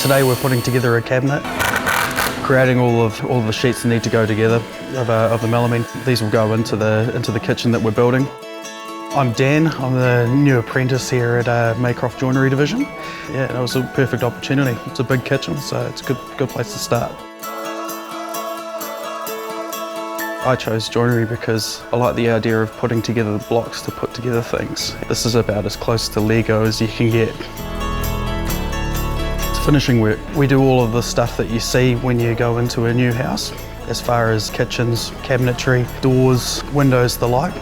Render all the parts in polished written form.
Today we're putting together a cabinet, creating all of the sheets that need to go together of the melamine. These will go into the kitchen that we're building. I'm Dan, I'm the new apprentice here at Maycroft Joinery Division. Yeah, it was a perfect opportunity. It's a big kitchen, so it's a good place to start. I chose joinery because I like the idea of putting together the blocks to put together things. This is about as close to Lego as you can get. It's finishing work. We do all of the stuff that you see when you go into a new house, as far as kitchens, cabinetry, doors, windows, the like.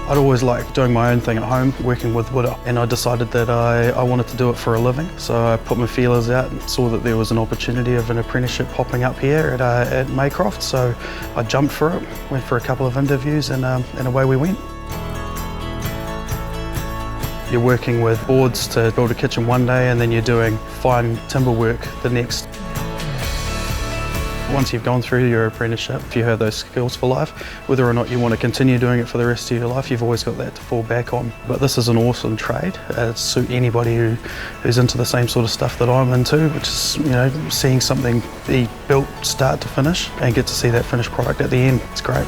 I'd always liked doing my own thing at home, working with wood, and I decided that I wanted to do it for a living. So I put my feelers out and saw that there was an opportunity of an apprenticeship popping up here at Maycroft, so I jumped for it, went for a couple of interviews, and away we went. You're working with boards to build a kitchen one day, and then you're doing fine timber work the next. Once you've gone through your apprenticeship, if you have those skills for life, whether or not you want to continue doing it for the rest of your life, you've always got that to fall back on. But this is an awesome trade. It suits anybody who's into the same sort of stuff that I'm into, which is, you know, seeing something be built start to finish and get to see that finished product at the end. It's great.